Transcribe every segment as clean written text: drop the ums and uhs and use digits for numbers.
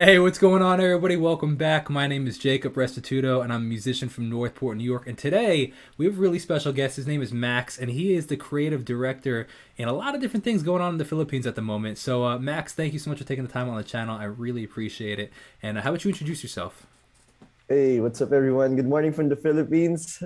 Hey, what's going on, everybody? Welcome back. My name is Jacob Restituto, and I'm a musician from Northport, New York. And today we have a really special guest. His name is Max, and he is the creative director in a lot of different things going on in the Philippines at the moment. So, Max, thank you so much for taking the time on the channel. I really appreciate it. And how about you introduce yourself? Hey, what's up, everyone? Good morning from the Philippines.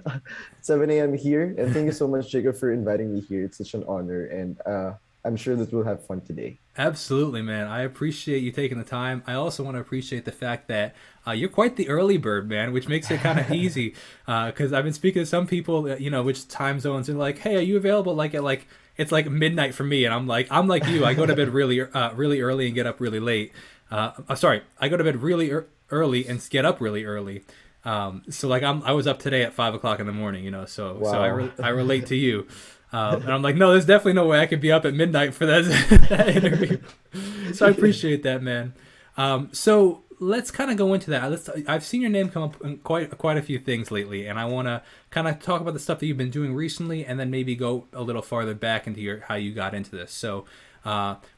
7 a.m. here. And thank you so much, Jacob, for inviting me here. It's such an honor. And I'm sure that we'll have fun today. Absolutely, man. I appreciate you taking the time. I also want to appreciate the fact that you're quite the early bird, man, which makes it kind of easy. Because I've been speaking to some people, which time zones, and like, hey, are you available? Like at like it's like midnight for me, and I'm like you. I go to bed really early and get up really late. Sorry, I go to bed early and get up really early. So like I was up today at 5 o'clock in the morning, so Wow. I relate to you. And I'm like, no, there's definitely no way I could be up at midnight for that, that interview. So I appreciate that, man. So let's kind of go into that. I've seen your name come up in quite a few things lately, and I want to kind of talk about the stuff that you've been doing recently, and then maybe go a little farther back into your how you got into this. So,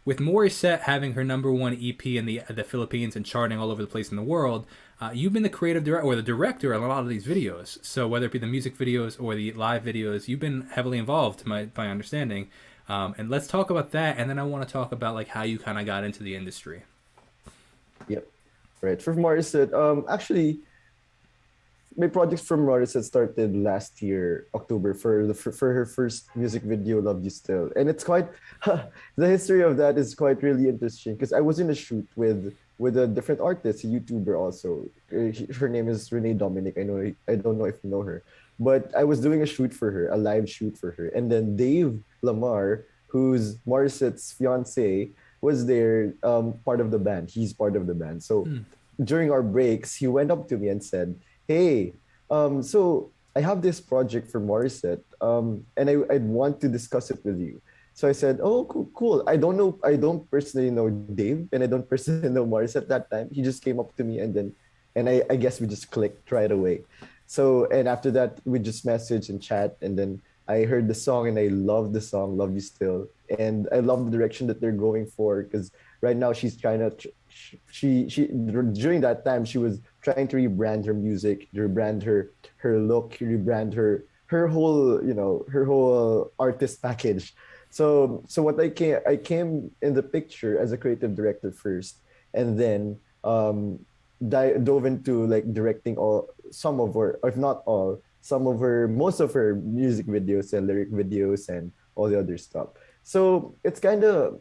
with Morissette having her number one EP in the Philippines and charting all over the place in the world, you've been the creative director or the director on a lot of these videos. So whether it be the music videos or the live videos, you've been heavily involved, to my understanding. And let's talk about that, and then I want to talk about like how you kind of got into the industry. Yep. Right. For Morissette, actually, my project from Morissette started last year, October, for her first music video, Love You Still. And it's quite, the history of that is quite really interesting because I was in a shoot with a different artist, a YouTuber also. Her name is Renee Dominic. I don't know if you know her, but I was doing a shoot for her, a live shoot for her, and then Dave Lamar, who's Morissette's fiance, was there, part of the band. He's part of the band. So Hmm. during our breaks, he went up to me and said, "Hey, so I have this project for Morissette, and I'd want to discuss it with you." So I said, "Oh, cool, cool. I don't personally know Dave, and I don't personally know Morris at that time. He just came up to me, and I guess we just clicked right away. So, and after that, we just message and chat, and then I heard the song, and I love the song, Love You Still, and I love the direction that they're going for, because right now she's trying to, she during that time she was trying to rebrand her music, rebrand her look, rebrand her whole, her whole artist package. So what I came in the picture as a creative director first, and then dove into like directing all some of her, if not all, some of her, most of her music videos and lyric videos and all the other stuff. So it's kind of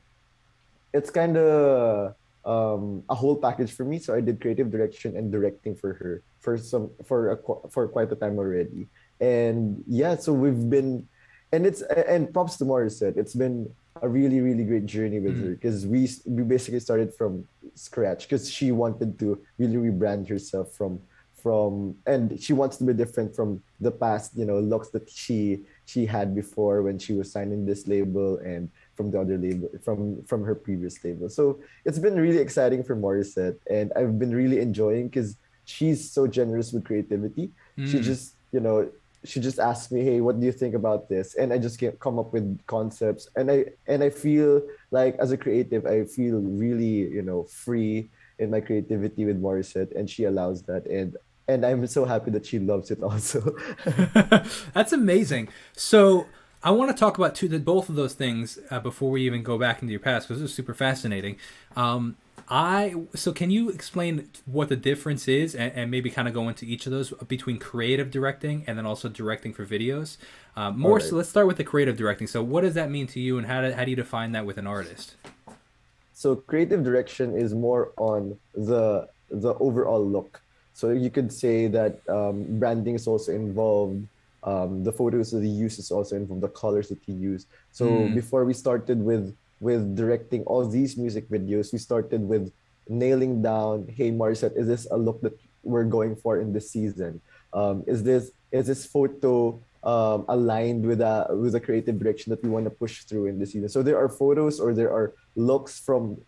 a whole package for me. So I did creative direction and directing for her for quite a time already. And yeah, so we've been, and props to Morissette. It's been a really great journey with Hmm. her because we basically started from scratch because she wanted to really rebrand herself and she wants to be different from the past, looks that she had before when she was signing this label and from the other label, from her previous label. So it's been really exciting for Morissette, and I've been really enjoying because she's so generous with creativity. She Hmm. just, she just asked me, "Hey, what do you think about this?" And I just can't come up with concepts. And I feel like as a creative, I feel really, free in my creativity with Morissette, and she allows that. And I'm so happy that she loves it also. That's amazing. So I want to talk about both of those things before we even go back into your past because this is super fascinating. I so can you explain what the difference is and maybe kind of go into each of those between creative directing and then also directing for videos? All More right. so, let's start with the creative directing. So what does that mean to you, and how do you define that with an artist? So creative direction is more on the overall look. So you could say that branding is also involved. The photos that you use is also involved. The colors that you use. So Hmm. before we started with directing all these music videos, we started with nailing down. Hey, Morissette, is this a look that we're going for in this season? Is this photo aligned with a creative direction that we want to push through in this season? So there are photos or there are looks from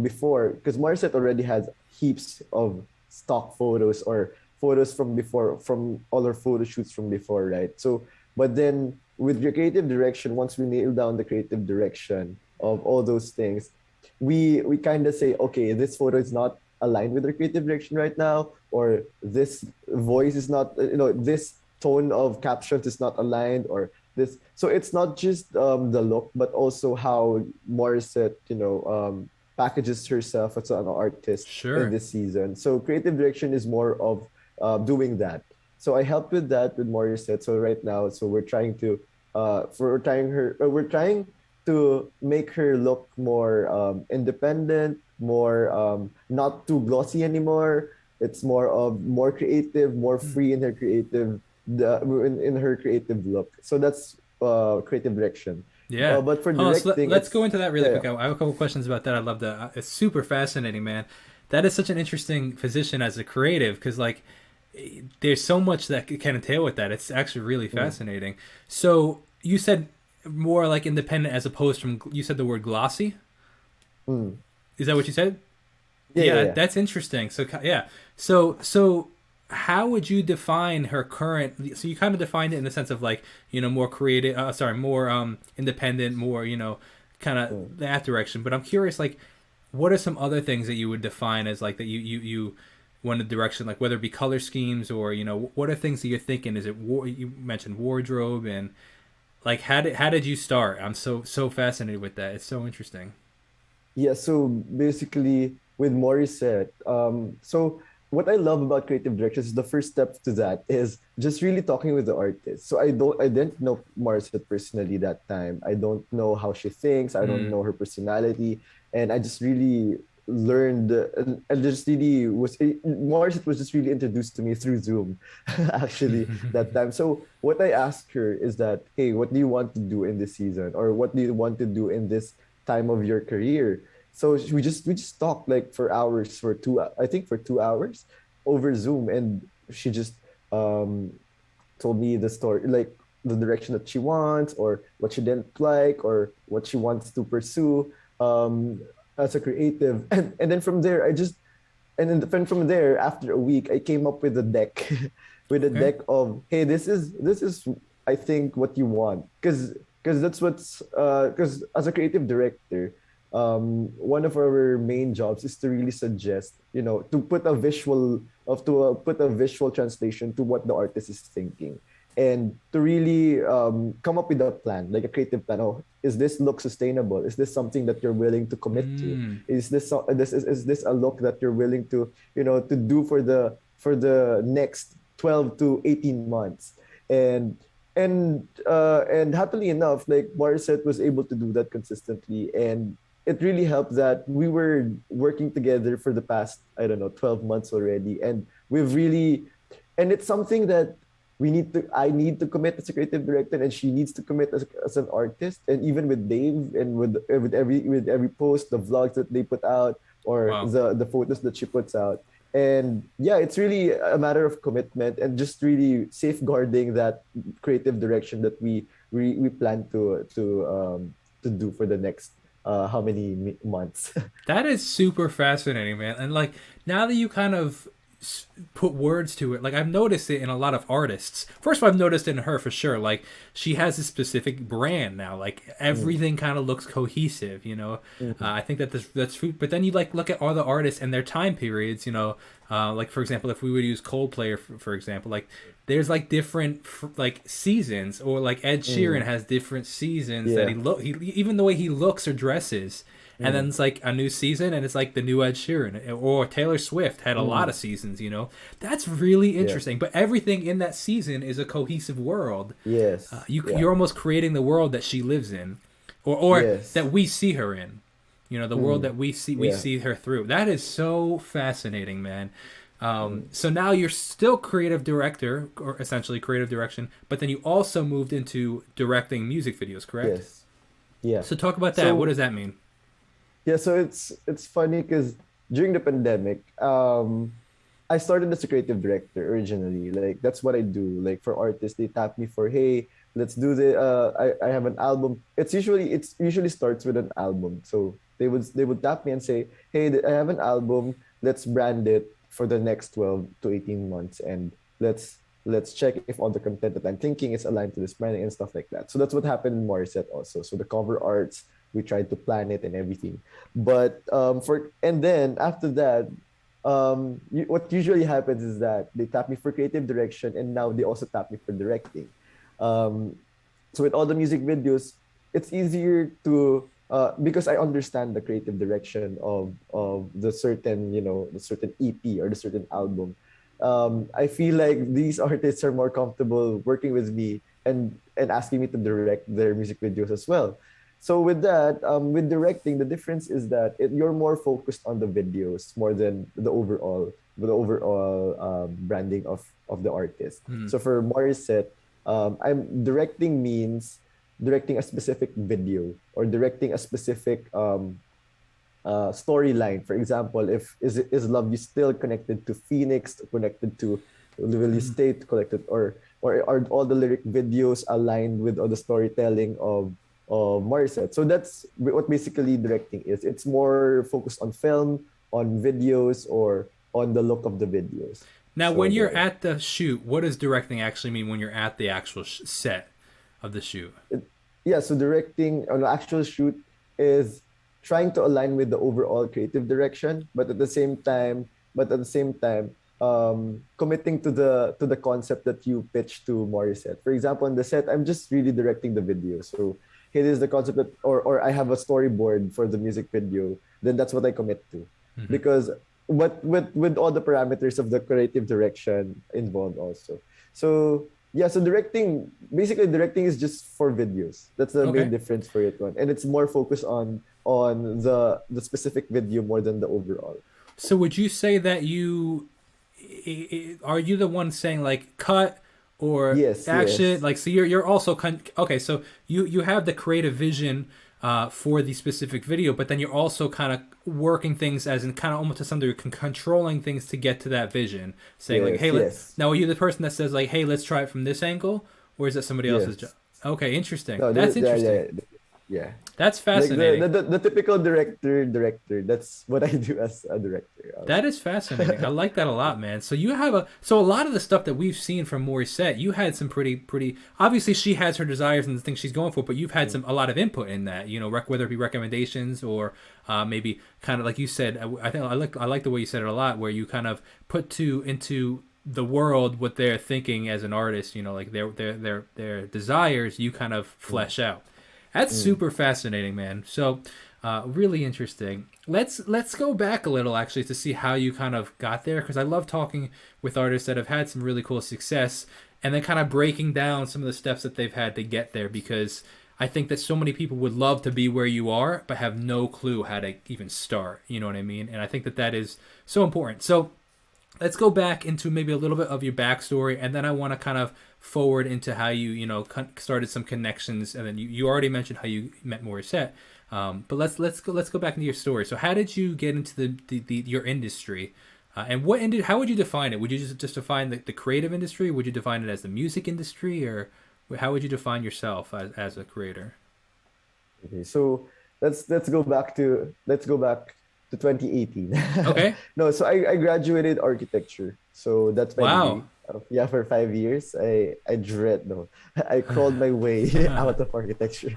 before because Morissette already has heaps of stock photos or photos from before from all our photo shoots from before, right? So but then with your creative direction, once we nail down the creative direction of all those things, we kind of say, okay, this photo is not aligned with our creative direction right now, or this voice is not, this tone of captions is not aligned, or this. So it's not just the look, but also how Morissette, packages herself as an artist in Sure. this season. So creative direction is more of doing that. So I helped with that with Morissette. So right now, so we're trying to make her look more independent, more not too glossy anymore. It's more creative, more free in her in her creative look. So that's creative direction. Yeah. But for Oh, so directing, let's it's go into that really yeah, quick. I have a couple questions about that. I love that. It's super fascinating, man. That is such an interesting position as a creative because, like, there's so much that can entail with that. It's actually really mm, fascinating. So you said more like independent as opposed from you said the word glossy. mm. Is that what you said? Yeah, yeah, Yeah, yeah. that's interesting. So yeah, so how would you define her current? So you kind of defined it in the sense of like more creative. Sorry, more independent, more kind Mm. of that direction. But I'm curious, like, what are some other things that you would define as like that you want a direction, like whether it be color schemes or what are things that you're thinking? Is it you mentioned wardrobe and like how did you start? I'm so fascinated with that. It's so interesting. Yeah, so basically with Morissette, so what I love about creative directions is the first step to that is just really talking with the artist. So I didn't know Morissette personally that time. I don't know how she thinks. I don't Mm. know her personality, and I just really learned and just really Morissette was just really introduced to me through Zoom, actually that time. So what I asked her is that, hey, what do you want to do in this season, or what do you want to do in this time of your career? So we just talked like for hours, for I think for 2 hours over Zoom, and she just um told me the story, like the direction that she wants, or what she didn't like, or what she wants to pursue um as a creative. And then from there, then from there, after a week, I came up with a deck, with a Okay. deck of, hey, this is I think what you want, because that's what's because as a creative director, one of our main jobs is to really suggest, to put a visual put a visual translation to what the artist is thinking, and to really come up with a plan, like a creative plan. Oh, is this look sustainable? Is this something that you're willing to commit to? Mm. Is this a look that you're willing to to do for the next 12 to 18 months? And happily enough, like Morissette was able to do that consistently, and it really helped that we were working together for the past, I don't know, 12 months already, and we've really, and it's something that I need to commit as a creative director, and she needs to commit as an artist. And even with Dave, and with every post, the vlogs that they put out, or Wow. the photos that she puts out. And yeah, it's really a matter of commitment, and just really safeguarding that creative direction that we plan to do for the next how many months. That is super fascinating, man. And like now that you kind of put words to it, like I've noticed it in a lot of artists. First of all, I've noticed it in her for sure. Like she has a specific brand now. Like Mm, everything kind of looks cohesive. mm, I think that that's food. But then you like look at all the artists and their time periods. Like for example, if we would use Coldplay for example, like there's like different like seasons, or like Ed Sheeran mm, has different seasons that yeah. he even the way he looks or dresses. And then Mm, it's like a new season, and it's like the new Ed Sheeran or Taylor Swift had a lot mm, of seasons. That's really yeah. interesting. But everything in that season is a cohesive world. Yes. Yeah. You're almost creating the world that she lives in, or Yes. that we see her in. The world Mm, that we yeah. see her through. That is so fascinating, man. Mm, So now you're still creative director, or essentially creative direction, but then you also moved into directing music videos, correct? yes. Yeah. So talk about that. What So does that mean? yeah, so it's funny because during the pandemic, I started as a creative director originally. Like that's what I do. Like for artists, they tap me for, hey, let's do the I have an album. It's usually starts with an album. So they would tap me and say, hey, I have an album. Let's brand it for the next 12 to 18 months, and let's check if all the content that I'm thinking is aligned to this branding and stuff like that. So that's what happened in Morissette also. So the cover arts, we tried to plan it and everything. But and then after that, what usually happens is that they tap me for creative direction, and now they also tap me for directing. Um, so with all the music videos, it's easier to because I understand the creative direction of the certain, the certain EP or the certain album. I feel like these artists are more comfortable working with me and asking me to direct their music videos as well. So with that, with directing, the difference is that you're more focused on the videos more than the overall branding of the artist. Hmm. So for Morissette, I'm directing means directing a specific video or directing a specific storyline. For example, if is Love You Still connected to Phoenix, connected to Will You Hmm. Stay, connected, or are all the lyric videos aligned with all the storytelling of Morissette? So that's what basically directing is. It's more focused on film, on videos, or on the look of the videos. Now, So when you're there. at the shoot, what does directing actually mean when you're at the actual set of the shoot? it, yeah, so directing on an actual shoot is trying to align with the overall creative direction, but at the same time, committing to the concept that you pitch to Morissette. For example, on the set, I'm just really directing the video. So here is the concept that, or I have a storyboard for the music video. Then that's what I commit to, Hmm. because what with all the parameters of the creative direction involved also. So yeah, so directing is just for videos. That's the main Okay. difference for it one, and it's more focused on the specific video more than the overall. So would you say that are you the one saying like cut or Yes, action? yes, Like, so you're also okay. So you have the creative vision for the specific video, but then you're also kind of working things as in kind of almost to some degree controlling things to get to that vision. Saying like, hey, yes, yes, now are you the person that says like, hey, let's try it from this angle, or is it somebody else's job? yes. Okay, interesting. No, That's yeah, interesting. yeah, yeah. That's Like fascinating. the typical director. That's what I do as a director. That is fascinating. I like that a lot, man. So you have a lot of the stuff that we've seen from Morissette, you had some pretty obviously she has her desires and the things she's going for, but you've had Mm. a lot of input in that, whether it be recommendations or maybe kind of like you said, I think I like the way you said it a lot, where you kind of put into the world what they're thinking as an artist, like their desires, you kind of Mm. flesh out. That's Mm. super fascinating, man. So, really interesting. Let's go back a little actually to see how you kind of got there, because I love talking with artists that have had some really cool success and then kind of breaking down some of the steps that they've had to get there, because I think that so many people would love to be where you are but have no clue how to even start. You know what I mean? And I think that that is so important. So, let's go back into maybe a little bit of your backstory, and then I want to kind of forward into how started some connections, and then you already mentioned how you met Morissette. But let's go back into your story. So how did you get into your industry, and how would you define it? Would you just define the creative industry? Would you define it as the music industry, or how would you define yourself as a creator? Okay, so let's go back to 2018. Okay. No, so I graduated architecture. So that's my degree. Wow. Yeah, for 5 years, I dread no, I crawled my way out of architecture.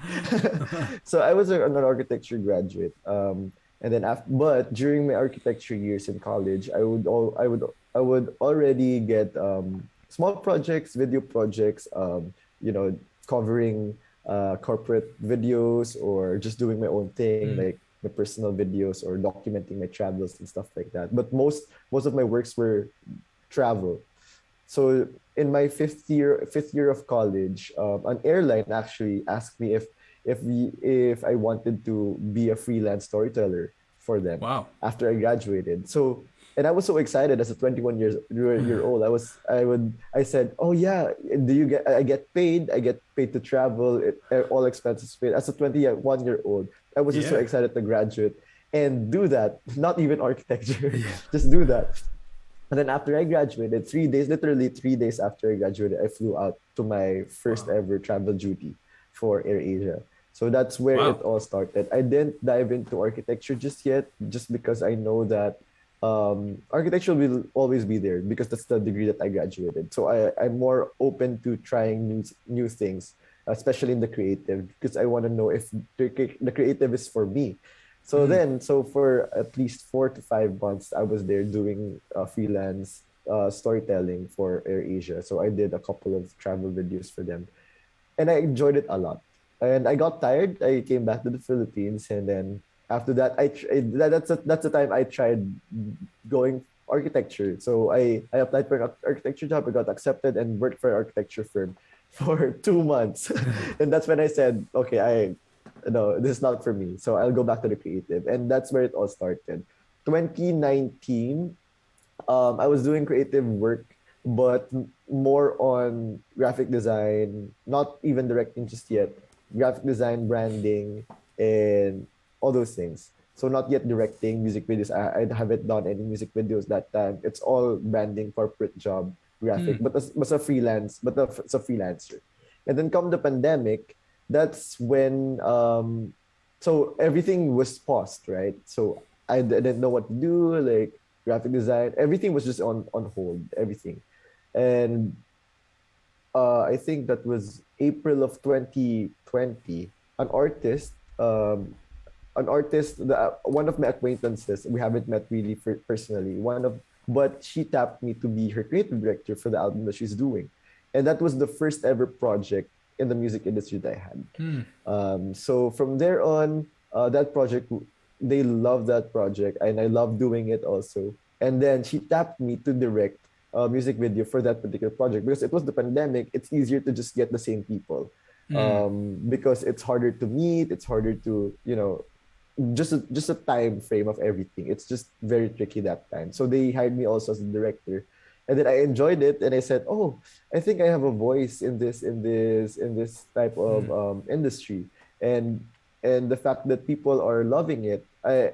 So I was an architecture graduate. And then but during my architecture years in college, I would already get small projects, video projects, covering corporate videos or just doing my own thing, Mm, like my personal videos or documenting my travels and stuff like that. But most of my works were travel. So in my fifth year of college, an airline actually asked me if I wanted to be a freelance storyteller for them wow. after I graduated. So and I was so excited as a 21 year old. I said, "Oh yeah, do you get I get paid? I get paid to travel, all expenses paid." As a 21-year-old, I was just so Yeah. excited to graduate and do that. Not even architecture, Yeah. just do that. And then after I graduated, 3 days, literally 3 days after I graduated, I flew out to my first Wow. ever travel duty for AirAsia. So that's where it Wow. all started. I didn't dive into architecture just yet, just because I know that architecture will always be there because that's the degree that I graduated. So I'm more open to trying new things, especially in the creative, because I want to know if the creative is for me. So then, so for at least 4 to 5 months, I was there doing freelance storytelling for AirAsia. So I did a couple of travel videos for them, and I enjoyed it a lot. And I got tired. I came back to the Philippines, and then after that, that's the time I tried going architecture. So I applied for an architecture job. I got accepted and worked for an architecture firm for 2 months, and that's when I said, okay, no, this is not for me. So I'll go back to the creative, and that's where it all started. 2019, I was doing creative work, but more on graphic design, not even directing just yet. Graphic design, branding, and all those things. So not yet directing music videos. I haven't done any music videos that time. It's all branding, corporate job, graphic, but a freelance, it's a freelancer. And then come the pandemic, that's when so everything was paused, right? So I didn't know what to do, like graphic design, everything was just on hold, everything. And I think that was April of 2020. An artist, one of my acquaintances, we haven't met really personally. But she tapped me to be her creative director for the album that she's doing, and that was the first ever project in the music industry that I had. So from there on, that project, they loved that project, and I love doing it also. And then she tapped me to direct a music video for that particular project because it was the pandemic. It's easier to just get the same people, because it's harder to meet. It's harder to just a time frame of everything. It's just very tricky that time. So they hired me also as a director, and then I enjoyed it. And I said, "Oh, I think I have a voice in this type of industry." And the fact that people are loving it, I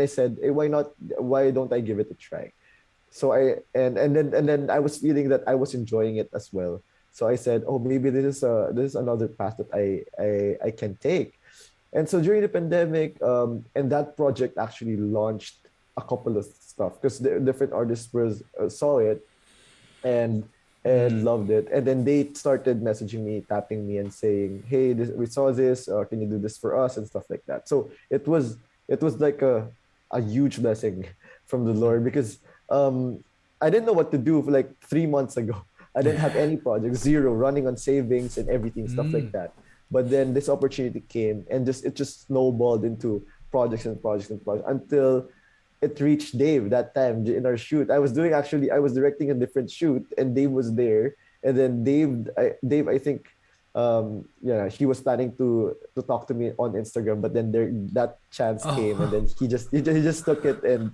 said, hey, why not? Why don't I give it a try? So and then I was feeling that I was enjoying it as well. So I said, oh, maybe this is another path that I can take. And so during the pandemic, and that project actually launched a couple of stuff because the different artists saw it and loved it, and then they started messaging me, tapping me, and saying, "Hey, we saw this. Can you do this for us?" and stuff like that. So it was like a huge blessing from the Lord because I didn't know what to do for like 3 months ago. I didn't have any projects, zero, running on savings and everything, stuff like that. But then this opportunity came, and it just snowballed into projects and projects and projects until it reached Dave that time in our shoot. I was directing a different shoot, and Dave was there. And then Dave, I think, he was planning to talk to me on Instagram, but then that chance came, and then he just took it and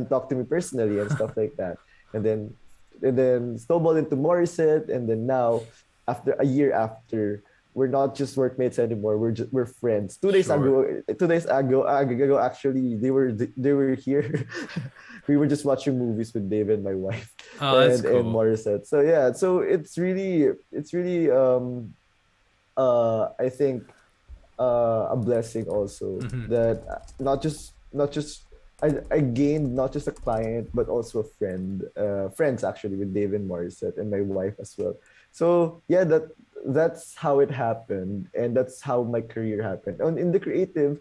talked to me personally and stuff like that. And then snowballed into Morissette, and then now, after a year after, we're not just workmates anymore. We're friends. 2 days ago, actually, they were here. We were just watching movies with Dave and my wife, that's cool. and Morissette. So yeah, so it's really I think a blessing also that not just I gained not just a client but also a friend, friends actually with Dave and Morissette and my wife as well. So yeah, that's how it happened, and that's how my career happened. And in the creative,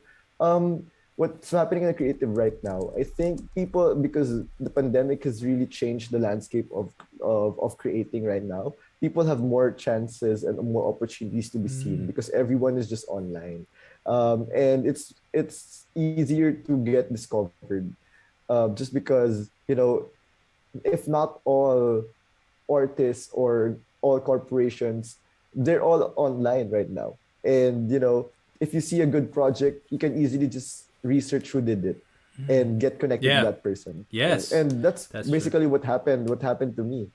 what's happening in the creative right now, I think people, because the pandemic has really changed the landscape of creating right now, people have more chances and more opportunities to be seen because everyone is just online, and it's easier to get discovered, just because if not all artists or all corporations, they're all online right now. And if you see a good project, you can easily just research who did it and get connected to that person. Yes. And that's basically true. what happened to me.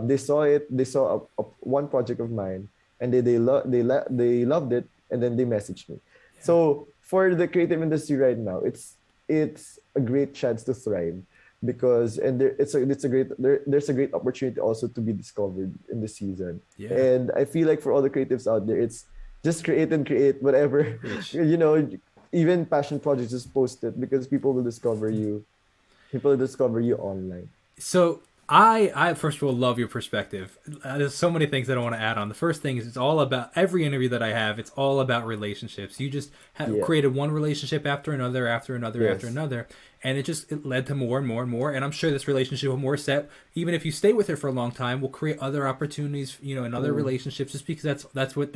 They saw one project of mine, and they loved it, and then they messaged me. So for the creative industry right now, it's a great chance to thrive, because there's a great opportunity also to be discovered in the season. And I feel like for all the creatives out there, it's just create whatever. Even passion projects, just post it, because people will discover you online. So I first of all love your perspective. There's so many things that I want to add on. The first thing is it's all about every interview that I have. It's all about relationships. You just have Yeah. created one relationship after another, after another, after Yes. another, and it led to more and more and more. And I'm sure this relationship with Morissette, even if you stay with her for a long time, will create other opportunities, in other Mm, relationships. Just because that's what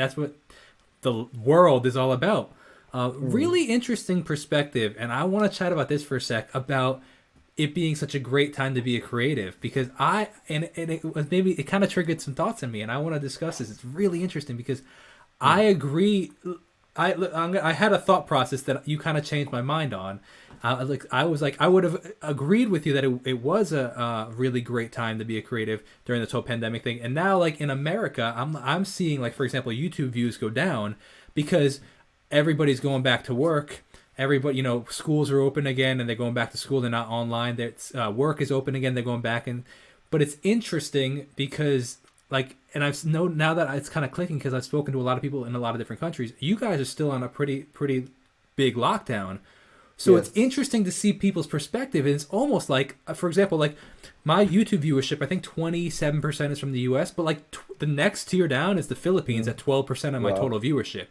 the world is all about. mm, Really interesting perspective, and I want to chat about this for a sec about it being such a great time to be a creative because and it was maybe it kind of triggered some thoughts in me, and I want to discuss this. It's really interesting because I mm, agree. I had a thought process that you kind of changed my mind on. I would have agreed with you that it was a really great time to be a creative during this whole pandemic thing. And now, like in America, I'm seeing, like, for example, YouTube views go down because everybody's going back to work. Everybody, schools are open again, and they're going back to school. They're not online. Work is open again. They're going back, but it's interesting because, like, and I've know now that it's kind of clicking because I've spoken to a lot of people in a lot of different countries. You guys are still on a pretty big lockdown, so it's yes. interesting to see people's perspective. And it's almost like, for example, like my YouTube viewership, I think 27% is from the U.S., but like the next tier down is the Philippines Mm, at 12% of my wow. total viewership.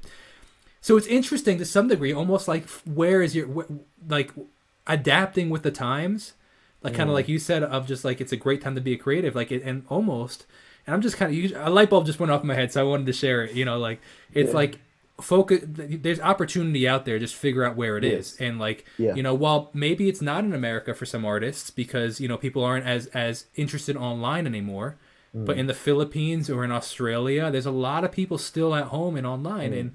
So it's interesting to some degree, almost like where is like adapting with the times, like kind of Mm, like you said, of just like it's a great time to be a creative, like it, and almost, and I'm just kind of a light bulb just went off in my head, so I wanted to share it. Like it's yeah. like focus. There's opportunity out there. Just figure out where it is, Yes. and like Yeah. while maybe it's not in America for some artists because people aren't as interested online anymore. But Mm, in the Philippines or in Australia, there's a lot of people still at home and online, mm. and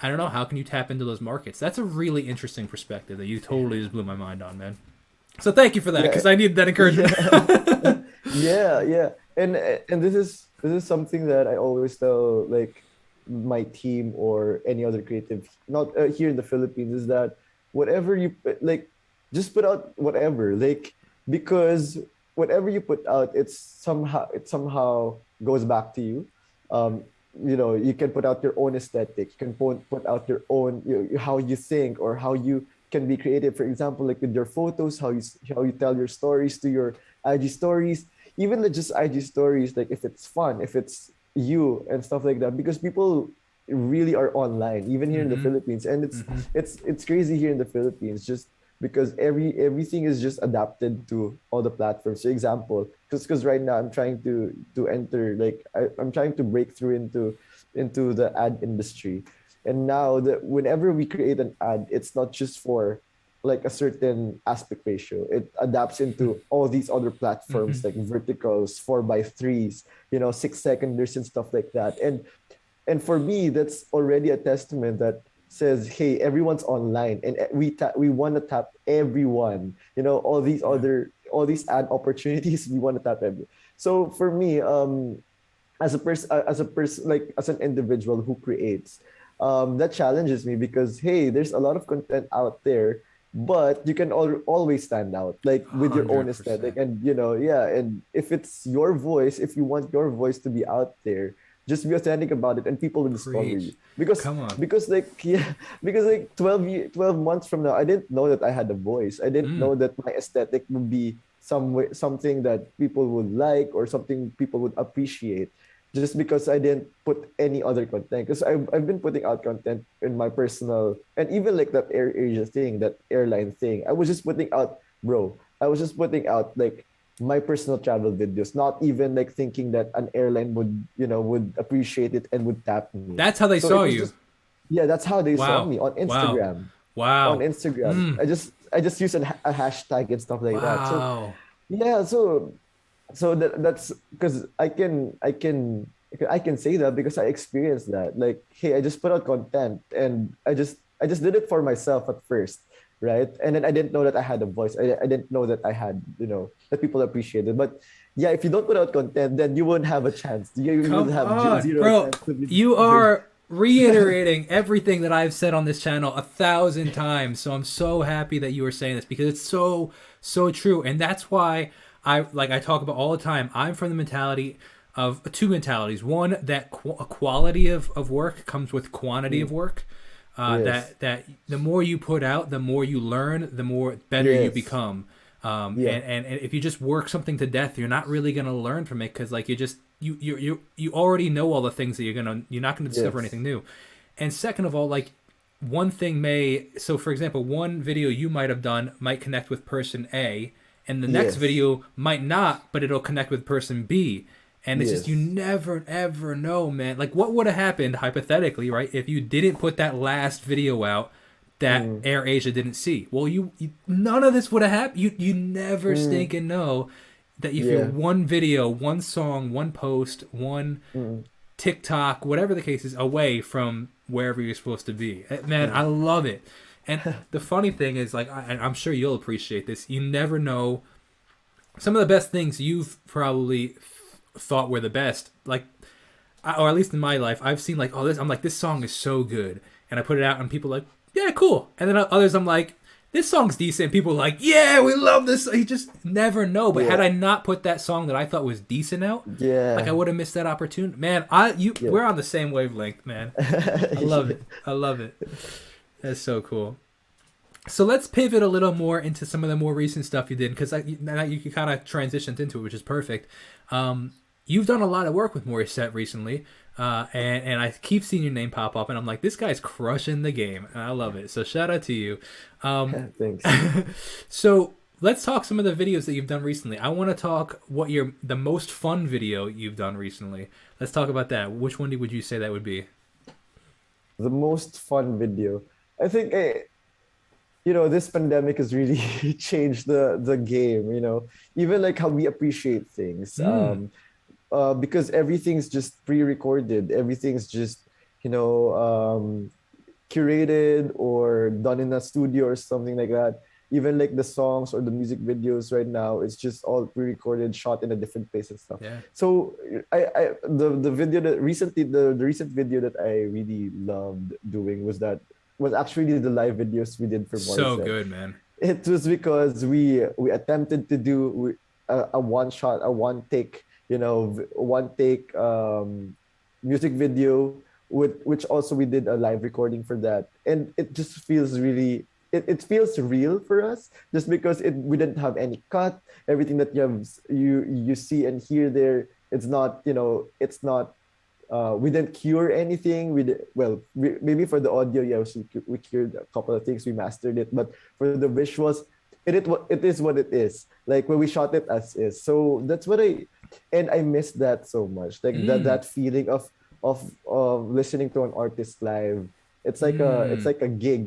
I don't know, how can you tap into those markets? That's a really interesting perspective that you totally just blew my mind on, man. So thank you for that Yeah. because I needed that encouragement. Yeah. Yeah, yeah. And this is something that I always tell, like, my team or any other creative, not here in the Philippines, is that whatever you like, just put out whatever, like, because whatever you put out, it somehow goes back to you. Um, you can put out your own aesthetic. You can put out your own, how you think or how you can be creative. For example, like with your photos, how you tell your stories to your IG stories, even just IG stories, like if it's fun, if it's you and stuff like that, because people really are online, even here in the Mm-hmm. Philippines, and it's Mm-hmm. it's it's crazy here in the Philippines, just because everything is just adapted to all the platforms. For example, because right now I'm trying to enter, like, I'm trying to break through into the ad industry, and now that whenever we create an ad, it's not just for like a certain aspect ratio. It adapts into all these other Mm-hmm. platforms like verticals, 4:3s, 6 seconders and stuff like that. And for me, that's already a testament that says, hey, everyone's online, and we want to tap everyone. Yeah. All these ad opportunities, we want to tap everyone. So for me, as a person, like as an individual who creates, that challenges me because, hey, there's a lot of content out there, but you can always stand out, like with your own aesthetic, 100%. and yeah. And if it's your voice, if you want your voice to be out there, just be authentic about it, and people will discover you. Preach. because Come on. because like yeah, because like 12 months from now, I didn't know that I had a voice. I didn't Mm. know that my aesthetic would be something that people would like, or something people would appreciate, just because I didn't put any other content. Because I've been putting out content in my personal, and even like that Air Asia thing, that airline thing. I was just putting out like my personal travel videos, not even like thinking that an airline would appreciate it and would tap me. That's how they So it saw was you. just, yeah, that's how they saw Wow. me on Wow. Instagram. On Wow. Instagram, Mm. I just use a hashtag and stuff like that. So Wow. yeah, so that's because I can say that because I experienced that. Like, hey, I just put out content, and I just did it for myself at first, right? And then I didn't know that I had a voice. I didn't know that I had, that people appreciated. But yeah, if you don't put out content, then you won't have a chance. You will Come have on, zero bro. chance to be You discovered. are reiterating everything that I've said on this channel 1,000 times. So I'm so happy that you are saying this because it's so, so true. And that's why I talk about all the time. I'm from the mentality of two mentalities. One, that quality of work comes with quantity Mm, of work. yes, That the more you put out, the more you learn, the more better you yes, become. Yeah. And if you just work something to death, you're not really gonna learn from it because like you already know all the things that you're not gonna discover Yes. anything new. And second of all, like one thing may so for example, one video you might have done might connect with person A, and the next Yes. video might not, but it'll connect with person B. And it's just you Yes. never ever know, man. Like what would have happened hypothetically, right? If you didn't put that last video out that Mm. Air Asia didn't see. Well, you none of this would have happened. You never Mm. stinking know that if you're Yeah. one video, one song, one post, one Mm. TikTok, whatever the case is, away from wherever you're supposed to be. Man, Mm. I love it. And the funny thing is, like, I'm sure you'll appreciate this. You never know. Some of the best things you've probably thought were the best, like, or at least in my life, I've seen like, oh, this. I'm like, this song is so good, and I put it out, and people are like, yeah, cool. And then others, I'm like, this song's decent. People are like, yeah, we love this. You just never know. But had Yeah. I not put that song that I thought was decent out, like I Yeah. would have missed that opportunity. Man, Yeah. we're on the same wavelength, man. I love it. I love it. That's so cool. So let's pivot a little more into some of the more recent stuff you did, because now you kind of transitioned into it, which is perfect. You've done a lot of work with Morissette recently, and I keep seeing your name pop up, and I'm like, this guy's crushing the game, and I love it. So shout out to you. Thanks. So let's talk some of the videos that you've done recently. I want to talk the most fun video you've done recently. Let's talk about that. Which one would you say that would be? The most fun video. I think this pandemic has really changed the game, even like how we appreciate things. Mm, Because everything's just pre-recorded, everything's just, you know, curated or done in a studio or something like that. Even like the songs or the music videos right now, it's just all pre-recorded, shot in a different place and stuff. yeah. So the video that recently the recent video that I really loved doing was actually the live videos we did for So Morissette. good, man. It was because we attempted to do a one shot, a one take, one take music video with which also we did a live recording for that, and it just feels really. It feels real for us just because we didn't have any cut. Everything that you see and hear there, it's not, it's not we didn't cure anything. Maybe for the audio, yeah, we cured a couple of things, we mastered it, but for the visuals, it is what it is. Like when we shot it as is. So that's what I miss that so much. Like Mm, that feeling of listening to an artist live. It's mm. like a gig.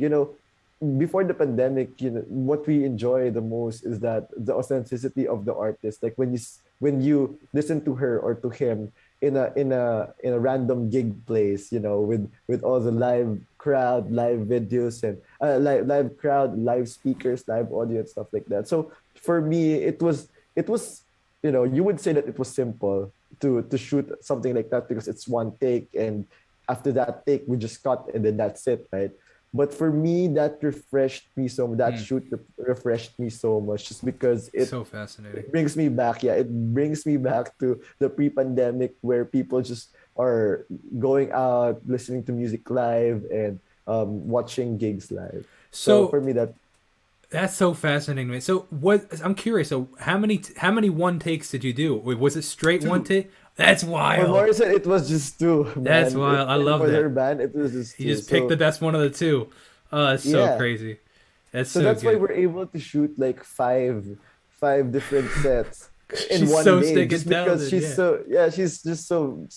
Before the pandemic, what we enjoy the most is that the authenticity of the artist. Like when you listen to her or to him in a random gig place, with all the live crowd, live videos, and live crowd, live speakers, live audio, and stuff like that. So for me, it was you would say that it was simple to shoot something like that because it's one take, and after that take we just cut and then that's it, right? But for me, that refreshed me so that Mm. shoot refreshed me so much just because So fascinating. it brings me back. Yeah, it brings me back to the pre-pandemic where people just are going out, listening to music live, and watching gigs live. So So for me, that that's so fascinating, man. So what? I'm curious. So how many one takes did you do? Wait, was it straight one two. take? That's For wild. Morrison, it was just two, That's man. wild. I And love for that. their band, it was just You two. just picked the So best one of the two. Oh, that's so yeah, crazy. That's so so that's why good. we're able to shoot like five different sets in She's one so day, stinking just because talented. she's Yeah. so yeah, she's just so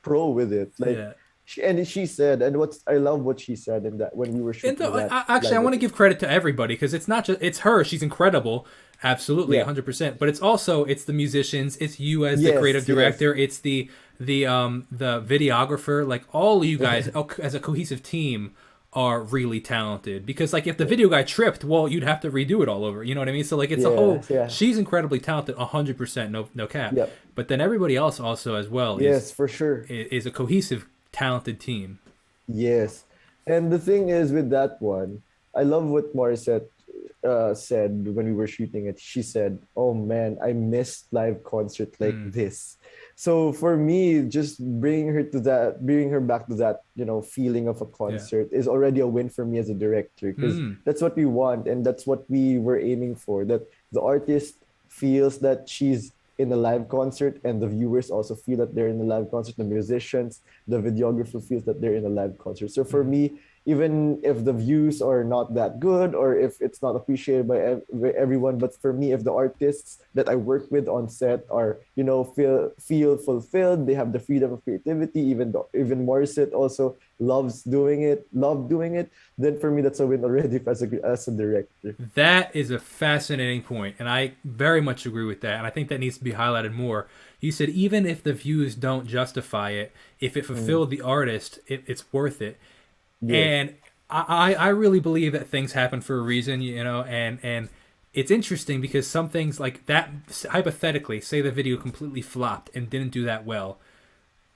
pro with it. Like Yeah. she said, and I love what she said in that when we were And shooting that actually, I live want to give episode. credit to everybody because it's not just it's her. She's incredible, absolutely, Yeah. 100%. But it's the musicians, it's you as the creative Yes. Yes. director, it's the videographer. Like all you guys as a cohesive team are really talented. Because like if the video guy tripped, well, you'd have to redo it all over. You know what I mean? So like it's a Yeah. whole. Yeah. She's incredibly talented, 100%, no cap. Yep. But then everybody else also as well is Yes, for sure. is a cohesive, talented team. Yes. And the thing is with that one, I love what Morissette said when we were shooting it. She said, "Oh man, I missed live concert like Mm, this." So for me, just bringing her back to that, feeling of a yeah. concert is already a win for me as a director because Mm, that's what we want and that's what we were aiming for. That the artist feels that she's in a live concert, and the viewers also feel that they're in a live concert. The musicians, the videographer feels that they're in a live concert. So for Mhm. me, even if the views are not that good or if it's not appreciated by everyone, but for me, if the artists that I work with on set are, feel fulfilled, they have the freedom of creativity, even Morissette also love doing it, then for me that's a win already as a director. That is a fascinating point, and I very much agree with that. And I think that needs to be highlighted more. You said even if the views don't justify it, if it Mm, fulfilled the artist, it's worth it. yes. And I really believe that things happen for a reason, and it's interesting because some things like that, hypothetically, say the video completely flopped and didn't do that well,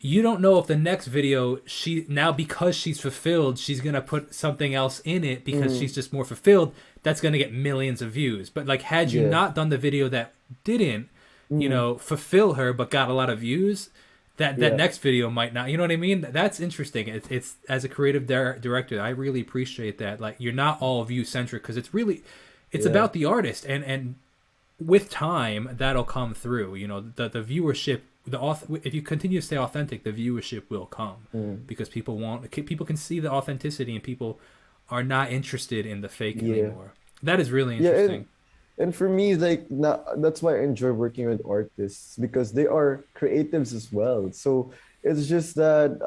you don't know if the next video she now, because she's fulfilled, she's gonna put something else in it because Mm, she's just more fulfilled, that's gonna get millions of views. But like, had you yeah. not done the video that didn't, Mm, fulfill her but got a lot of views, that yeah. next video might not. You know what I mean? That's interesting. It's as a creative director, I really appreciate that. Like, you're not all view centric because it's Yeah. about the artist, and with time that'll come through. The viewership, if you continue to stay authentic, the viewership will come Mm, because people can see the authenticity, and people are not interested in the fake yeah. anymore. That is really Yeah, and interesting. and for me, like, that's why I enjoy working with artists because they are creatives as well. So it's just that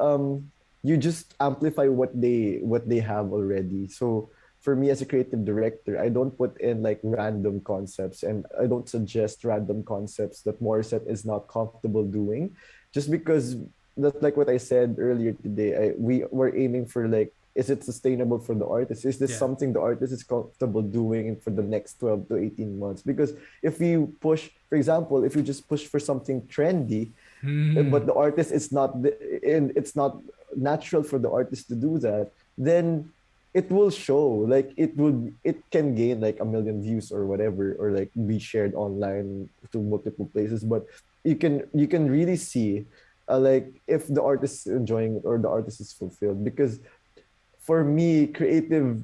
you just amplify what they have already. So for me as a creative director, I don't put in like random concepts, and I don't suggest random concepts that Morissette is not comfortable doing, just because that's like what I said earlier today. We were aiming for like, is it sustainable for the artist? Is this Yeah. something the artist is comfortable doing for the next 12 to 18 months? Because if you push, for example, if you just push for something trendy, Hmm. but the artist is not and it's not natural for the artist to do that, then it will show, like it can gain like a million views or whatever, or like be shared online to multiple places, but you can really see like if the artist is enjoying it or the artist is fulfilled. Because for me, creative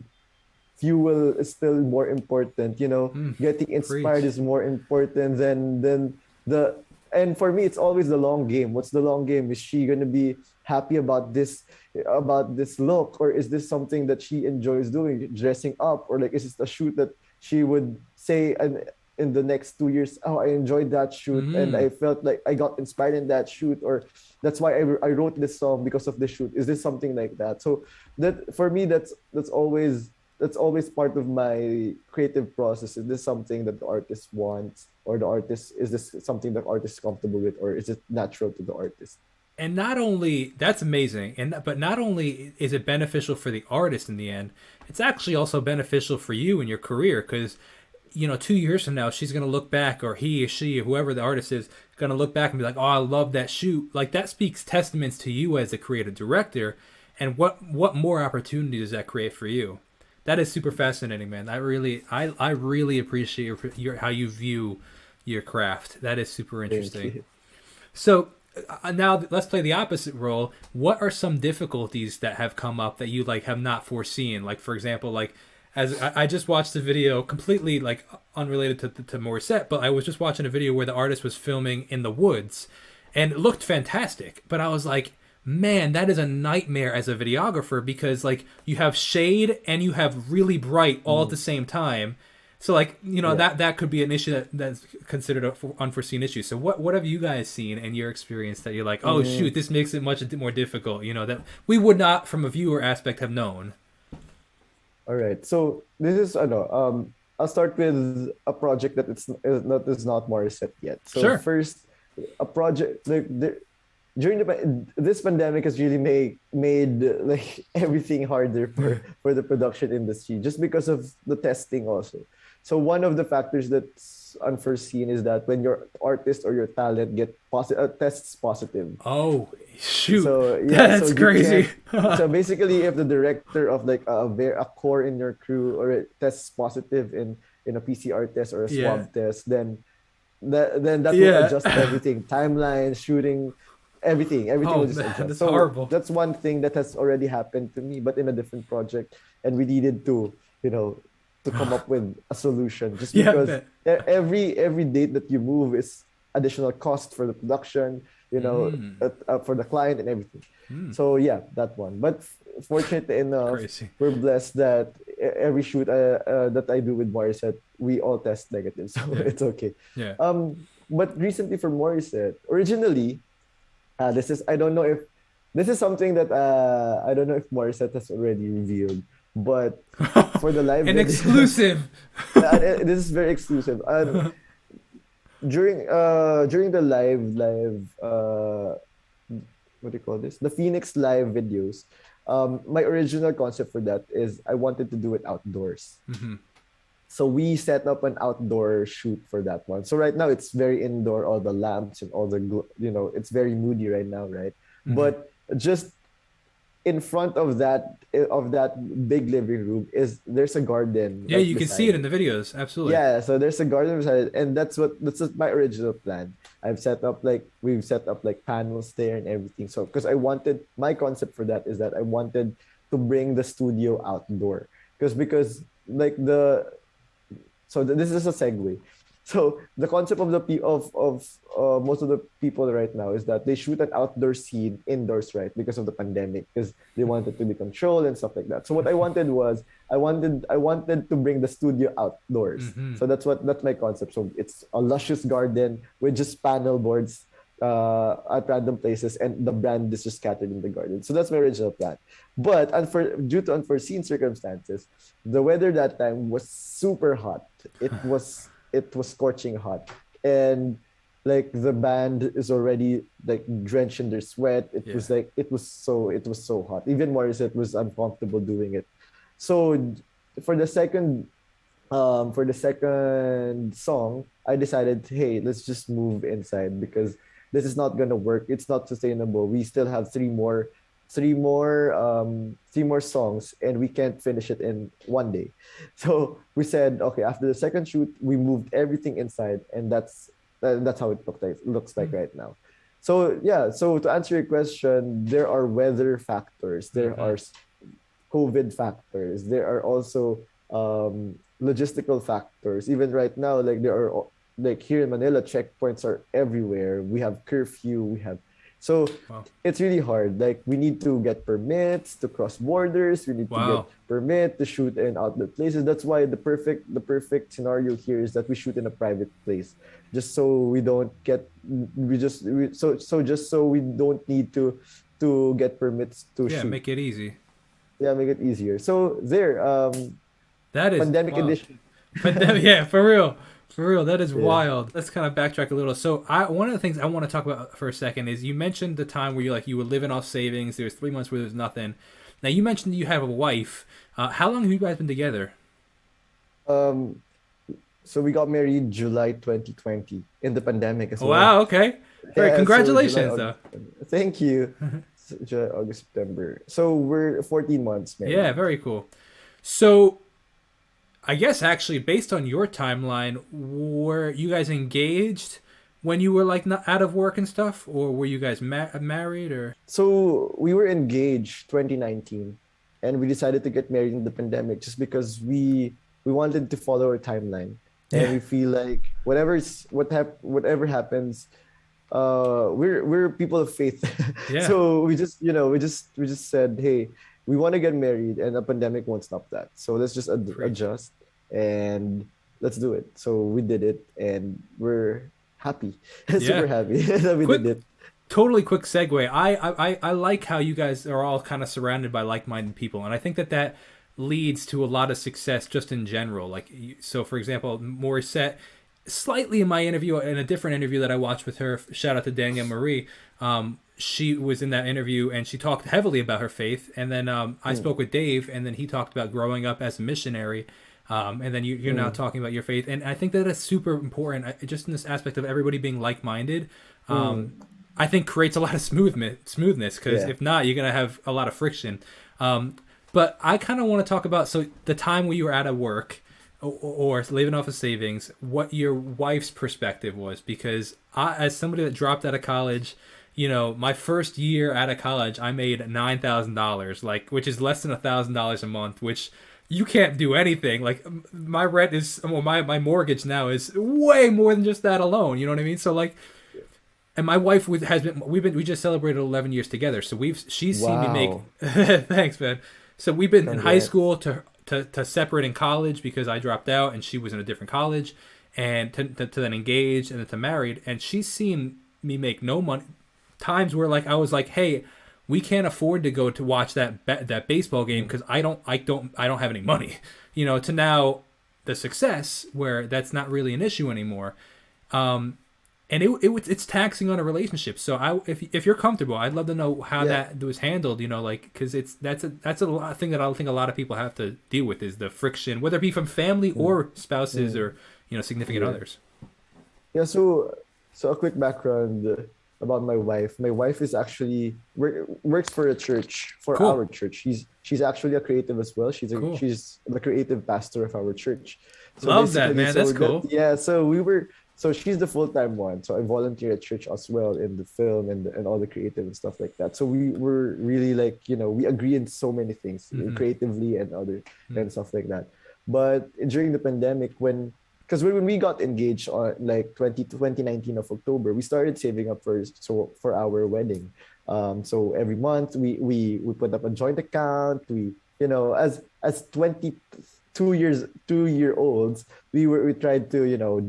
fuel is still more important. Mm. Getting inspired Preach. is more important than the. And for me, it's always the long game. What's the long game? Is she gonna be happy about this look, or is this something that she enjoys doing, dressing up, or like is this a shoot that she would say and in the next 2 years, oh, I enjoyed that shoot and Mm. I felt like I got inspired in that shoot, or that's why I wrote this song because of the shoot. Is this something like that? So that for me, that's always part of my creative process. Is this something that the artist wants, or the artist is this something that artist is comfortable with, or is it natural to the artist? And not only that's amazing, but not only is it beneficial for the artist in the end, it's actually also beneficial for you in your career because 2 years from now she's gonna look back, or he or she or whoever the artist is gonna look back and be like, oh, I love that shoot. Like, that speaks testaments to you as a creative director, and what more opportunity does that create for you? That is super fascinating, man. I really appreciate how you view your craft. That is super Thank interesting. you. So now let's play the opposite role. What are some difficulties that have come up that you like have not foreseen? Like, for example, like, as I just watched a video completely like unrelated to Morissette, but I was just watching a video where the artist was filming in the woods, and it looked fantastic. But I was like, man, that is a nightmare as a videographer because like you have shade and you have really bright all at Mm, the same time. So like, yeah. that could be an issue that's considered a unforeseen issue. So what have you guys seen in your experience that you're like, oh Mm, shoot, this makes it much more difficult, that we would not from a viewer aspect have known. all right. So this is I'll start with a project that is not Morissette yet. So Sure. first, a project this pandemic has really made like everything harder for the production industry, just because of the testing also. So one of the factors that's unforeseen is that when your artist or your talent tests positive. Oh shoot, So yeah, so that's you crazy. can't. So basically, if the director of like a core in your crew or it tests positive in a PCR test or a Yeah, swab test, then that will yeah. adjust everything, timeline, shooting, everything Oh will just man, adjust. that's So horrible. that's one thing that has already happened to me, but in a different project, and we needed to, you know, to come up with a solution, just Yeah, I because bet. every date that you move is additional cost for the production, Mm, for the client and everything. mm, So yeah, that one. But fortunately enough, crazy. we're blessed that every shoot that I do with Morissette, we all test negative, so Yeah, it's okay. yeah. But recently for Morissette, originally, this is I don't know if this is something that I don't know if Morissette has already revealed, but for the live An video, exclusive. this is very exclusive. During the live what do you call this? The Phoenix live videos. My original concept for that is I wanted to do it outdoors. Hmm. So we set up an outdoor shoot for that one. So right now it's very indoor, all the lamps and all it's very moody right now, right? Hmm. But just in front of that big living room is there's a garden Yeah, right you can see beside it in it. the videos. Absolutely. Yeah, so there's a garden beside it, and that's my original plan. We've set up like panels there and everything. So because I wanted my concept for that is that I wanted to bring the studio outdoor because like this is a segue. So the concept of most of the people right now is that they shoot an outdoor scene indoors, right? Because of the pandemic, because they wanted to be controlled and stuff like that. So what I wanted was I wanted to bring the studio outdoors. Hmm. So that's my concept. So it's a luscious garden with just panel boards at random places, and the brand is just scattered in the garden. So that's my original plan. But due to unforeseen circumstances, the weather that time was super hot. It was scorching hot, and like the band is already like drenched in their sweat. It Yeah. was like it was so hot. Even Morissette was uncomfortable doing it. So for the second song, I decided, hey, let's just move inside because this is not gonna work. It's not sustainable. We still have three more songs, and we can't finish it in one day. So we said, okay, after the second shoot, we moved everything inside, and that's how it looks like right now. So yeah, so to answer your question, there are weather factors, there Hmm. are COVID factors. There are also logistical factors. Even right now, like like here in Manila, checkpoints are everywhere. We have curfew. So Wow. it's really hard. Like we need to get permits to cross borders. We need to get Wow. permit to shoot in outlet places. That's why the perfect scenario here is that we shoot in a private place, just so we don't get just so we don't need to get permits to Yeah, shoot. make it easy. Yeah, make it easier. So there, That is pandemic wild. edition. Pandemic, yeah, for real. For real, that is Yeah. wild. Let's kind of backtrack a little. So, one of the things I want to talk about for a second is you mentioned the time where you were living off savings. There was 3 months where there was nothing. Now, you mentioned you have a wife. How long have you guys been together? Um, so we got married July 2020 in the pandemic as well. Wow. Okay. Great. Yeah, so July, Congratulations, though. August, September. Thank you. July, August, September. So we're 14 months Yeah. married. Very cool. So, I guess actually, based on your timeline, were you guys engaged when you were like not out of work and stuff, or were you guys married or? So we were engaged 2019, and we decided to get married in the pandemic just because we wanted to follow our timeline, and Yeah. we feel like whatever happens, we're people of faith. Yeah. So we just said, hey, we want to get married, and a pandemic won't stop that. So let's just Preach. adjust and let's do it. So we did it, and we're happy, Yeah. super happy that we did Quick it. Totally quick segue. I like how you guys are all kind of surrounded by like-minded people, and I think that that leads to a lot of success just in general. Like, so for example, Morissette, slightly in my interview, in a different interview that I watched with her, shout out to Danielle Marie. She was in that interview and she talked heavily about her faith, and then I Mm, spoke with Dave, and then he talked about growing up as a missionary. And then you're now mm, talking about your faith, and I think that is super important. Just in this aspect of everybody being like-minded, mm. I think creates a lot of smoothness. Because Yeah. if not, you're gonna have a lot of friction. But I kind of want to talk about the time where you were out of work or living off of savings, what your wife's perspective was. Because as somebody that dropped out of college, my first year out of college, I made $9,000, like, which is less than $1,000 a month, which you can't do anything. Like my rent is, well, my mortgage now is way more than just that alone. You know what I mean? So like, and my wife has been, we just celebrated 11 years together. So she's seen me make, Wow. thanks, man. So we've been in high Congrats. school to separate in college because I dropped out and she was in a different college, and to then engaged and then to married. And she's seen me make no money. Times where like I was like, hey, we can't afford to go to watch that baseball game because I don't have any money, to now the success where that's not really an issue anymore. And it's taxing on a relationship. So if you're comfortable, I'd love to know how Yeah. that was handled. Like because that's a lot thing that I think a lot of people have to deal with is the friction, whether it be from family Mm, or spouses mm, or significant yeah. others. Yeah, so a quick background about my wife. My wife is actually works for a church, for Cool, our church. She's actually a creative as well. cool. She's the creative pastor of our church. So Love that, basically, man. That's so that cool. yeah, so she's the full-time one. So I volunteer at church as well in the film and all the creative and stuff like that. So we were really like, we agree in so many things Mm-hmm. creatively and other Mm-hmm. and stuff like that. But during the pandemic, because when we got engaged on like 2019 of October, we started saving up for our wedding. So every month we put up a joint account. As 2 year olds, we tried to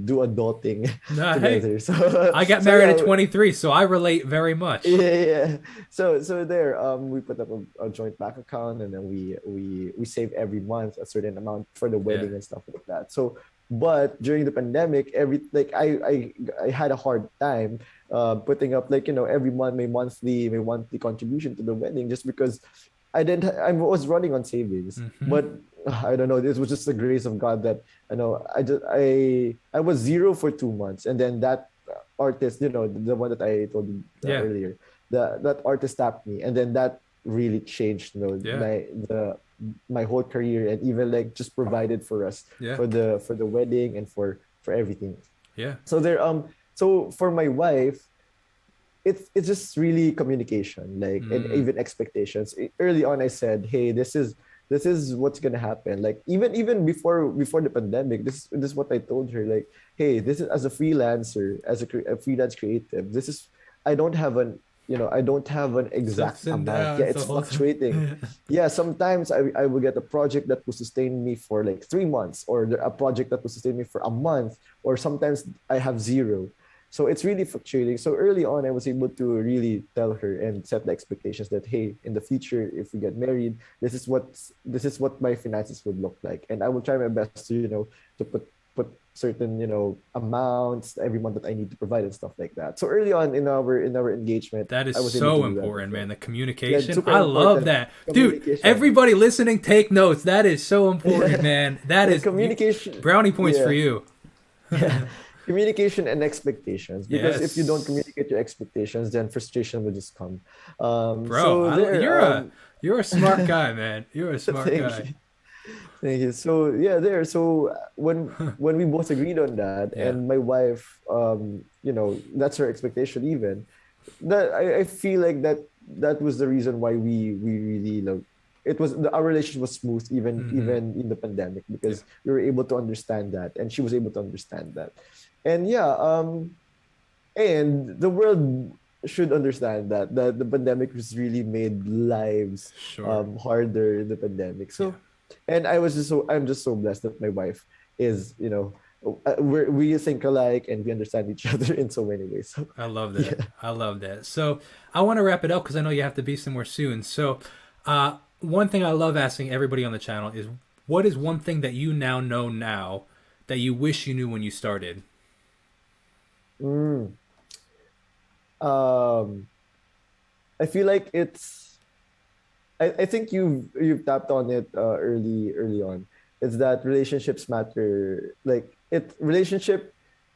do adulting Nah, hey, together. So I got so married yeah. at 23, so I relate very much. Yeah, yeah. So there, we put up a joint bank account, and then we save every month a certain amount for the Yeah, wedding and stuff like that. So, but during the pandemic, I had a hard time putting up like every month my monthly contribution to the wedding, just because I was running on savings, mm-hmm. but I don't know. This was just the grace of God that I was zero for 2 months, and then that artist, the one that I told you Yeah, earlier, that artist tapped me, and then that really changed, yeah, my whole career, and even like just provided for us yeah, for the wedding and for everything. yeah. So for my wife, it's just really communication, like, and Mm, even expectations. Early on, I said, hey, this is what's gonna happen. Like, even before the pandemic, this is what I told her. Like, hey, this is, as a freelancer, a freelance creative, this is, I don't have an it's exact ups and amount. Yeah, downs, the it's whole thing. fluctuating. Yeah, sometimes I will get a project that will sustain me for like 3 months, or a project that will sustain me for a month, or sometimes I have zero. So it's really fluctuating. So early on, I was able to really tell her and set the expectations that, hey, in the future, if we get married, this is what my finances would look like, and I will try my best to to put certain amounts every month that I need to provide and stuff like that. So early on in our engagement, That is I was able to so do that as important, well. man. The Yeah, communication. super I love important. that. Dude, Communication. everybody listening, take notes. That is so important, Yeah, man. That yeah, is communication. brownie points for Yeah. you. Yeah, communication and expectations. Because if you don't Yes. communicate your expectations, then frustration will just come. Bro, So there. you're a smart guy, man. You're a smart Thank guy. you, thank you. So yeah, there. So when we both agreed on that, Yeah. and my wife, that's her expectation. Even that, I feel like that was the reason why we really love. It was our relationship was smooth, even Hmm. even in the pandemic, Yeah. because we were able to understand that, and she was able to understand that. And yeah, and the world should understand that the pandemic has really made lives Sure. harder in the pandemic. Yeah. So, and I'm just so blessed that my wife is, we think alike, and we understand each other in so many ways. So I love that. yeah. I love that. So I want to wrap it up because I know you have to be somewhere soon. So, one thing I love asking everybody on the channel is, what is one thing that you now know now that you wish you knew when you started? Mm. um I feel like I think you've tapped on it early on. It's that relationships matter. Like, relationship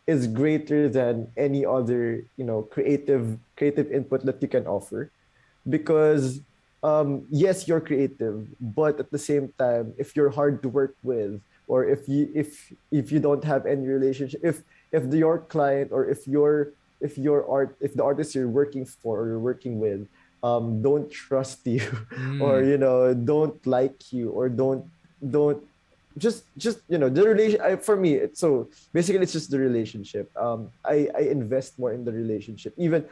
is greater than any other, creative input that you can offer. Because yes, you're creative, but at the same time, if you're hard to work with, or if you don't have any relationship, your client, or if the artist you're working for or you're working with don't trust you, or Mm, don't like you, or don't don't just the relation. For me, so basically it's just the relationship. I invest more in the relationship. Even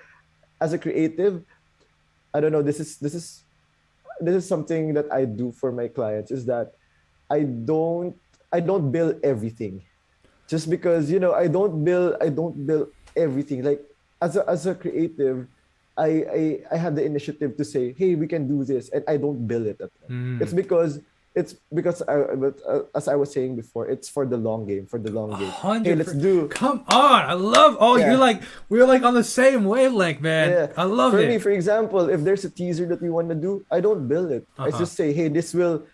as a creative, I don't know. This is something that I do for my clients, is that I don't I don't bill everything, just because I don't bill everything. Like as a creative, I have the initiative to say, hey, we can do this, and I don't bill it at all. Mm. It's because as I was saying before, it's for the long game, for the long game. Hey, let's 100%. do. Come on, I love. Oh, you're Yeah. like we're like on the same wavelength, man. Yeah. I love For me, it. for example, if there's a teaser that we want to do, I don't bill it. I Uh-huh. just say, hey, this will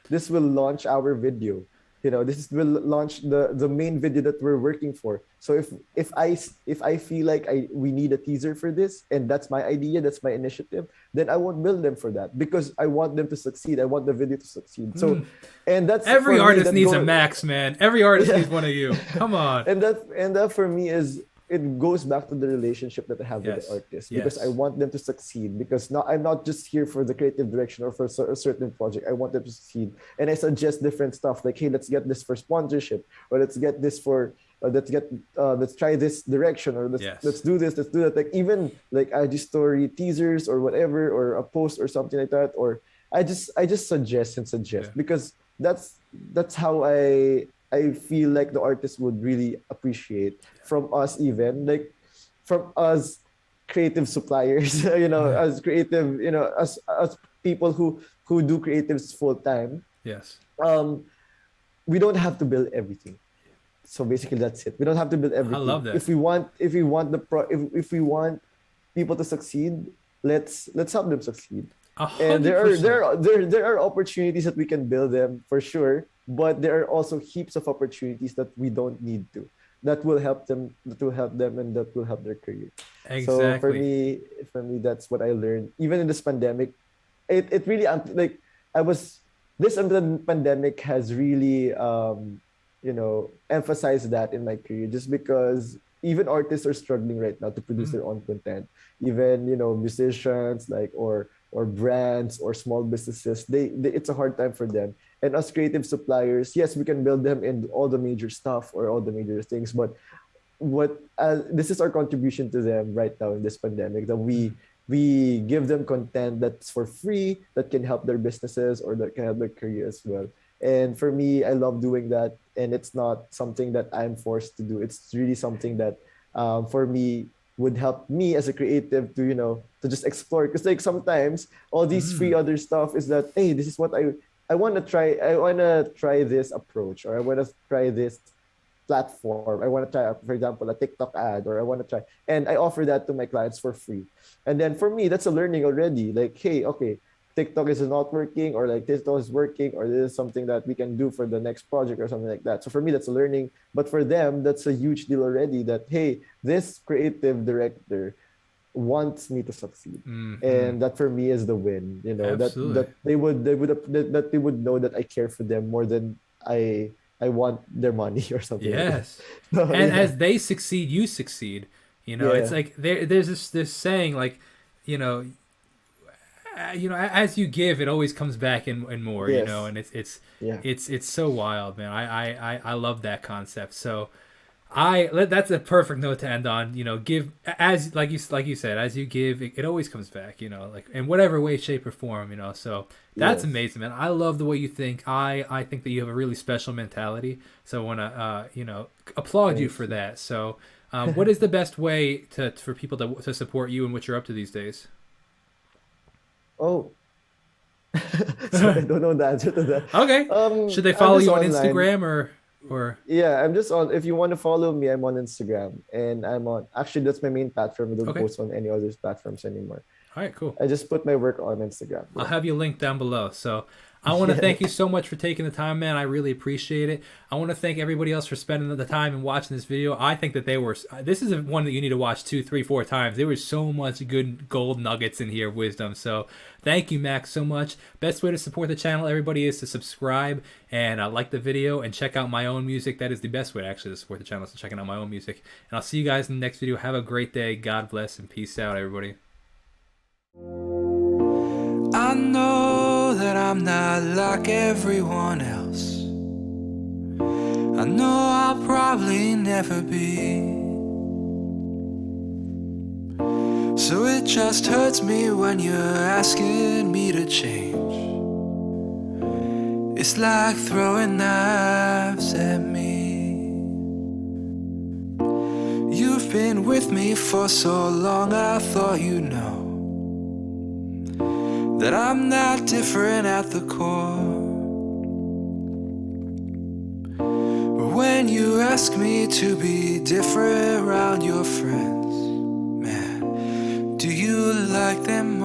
launch our video. Will launch the main video that we're working for. So if I feel like we need a teaser for this, and that's my idea, that's my initiative, then I won't bill them for that, because I want them to succeed. I want the video to succeed. So, and that's Every for me, artist that needs a goes. Max, man. Every artist Yeah. needs one of you. Come on. And that for me is, it goes back to the relationship that I have with Yes. the artist, because Yes. I want them to succeed, because I'm not just here for the creative direction or for a certain project. I want them to succeed, and I suggest different stuff, like, hey, let's get this for sponsorship, or let's get this for let's try this direction, or let's Yes. let's do this, let's do that. Like, even like IG story teasers or whatever, or a post or something like that, or I just suggest, Yeah. because that's how I feel like the artist would really appreciate from us, even like from us creative suppliers, as creative, as people who do creatives full time. Yes. Um, we don't have to build everything. So basically, that's it. We don't have to build I love everything. that. If we want if we want people to succeed, let's help them succeed. And there are 100%. there are there there are opportunities that we can build them, for sure, but there are also heaps of opportunities that we don't need to, that will help them and that will help their career. So for Exactly. me that's what I learned, even in this pandemic. It really, like, I was this pandemic has really emphasized that in my career, just because even artists are struggling right now to produce their own content. Even musicians, like, or brands or small businesses, they it's a hard time for them. And us creative suppliers, yes, we can build them in all the major stuff or all the major things, but this is our contribution to them right now in this pandemic, that we give them content that's for free, that can help their businesses or that can help their career as well. And for me, I love doing that, and it's not something that I'm forced to do. It's really something that, for me, would help me as a creative to just explore. Because, like, sometimes all these free other stuff is that, hey, this is what I want to try. I want to try this approach, or I want to try this platform. I want to try, for example, a TikTok ad, or I want to try, and I offer that to my clients for free. And then for me, that's a learning already. Like, hey, okay, TikTok is not working, or like TikTok is working, or this is something that we can do for the next project or something like that. So for me, that's a learning. But for them, that's a huge deal already, that, hey, this creative director wants me to succeed. And that for me is the win, Absolutely. that they would know that I care for them more than I want their money or something like that. Yes. So, And yeah. as they succeed, you succeed. It's Yeah. like there's this saying, like, you know, as you give, it always comes back and more, Yes. and it's Yeah. it's it's so wild, man. I love that concept. So that's a perfect note to end on. Give, as like you said, as you give, it always comes back. Like in whatever way, shape, or form. So that's Yes. amazing, man. I love the way you think. I think that you have a really special mentality. So I want to applaud you Thank for you. that. So what is the best way for people to support you and what you're up to these days? Oh, so I don't know the answer to that. Okay. Should they I'm follow just you on online. Instagram or Yeah, I'm just on. If you want to follow me, I'm on Instagram, and I'm on. Actually, that's my main platform. I don't okay. post on any other platforms anymore. All right, cool. I just put my work on Instagram. I'll Yeah. have you linked down below. So I want to Yeah. thank you so much for taking the time, man. I really appreciate it. I want to thank everybody else for spending the time and watching this video. I think that this is one that you need to watch 2, 3, 4 times. There was so much good gold nuggets in here of wisdom. So thank you, Max, so much. Best way to support the channel, everybody, is to subscribe and like the video and check out my own music. That is the best way actually to support the channel, is checking out my own music. And I'll see you guys in the next video. Have a great day. God bless and peace out, everybody. I know that I'm not like everyone else. I know I'll probably never be. So it just hurts me when you're asking me to change. It's like throwing knives at me. You've been with me for so long, I thought you know that I'm not different at the core. But when you ask me to be different around your friends, man, do you like them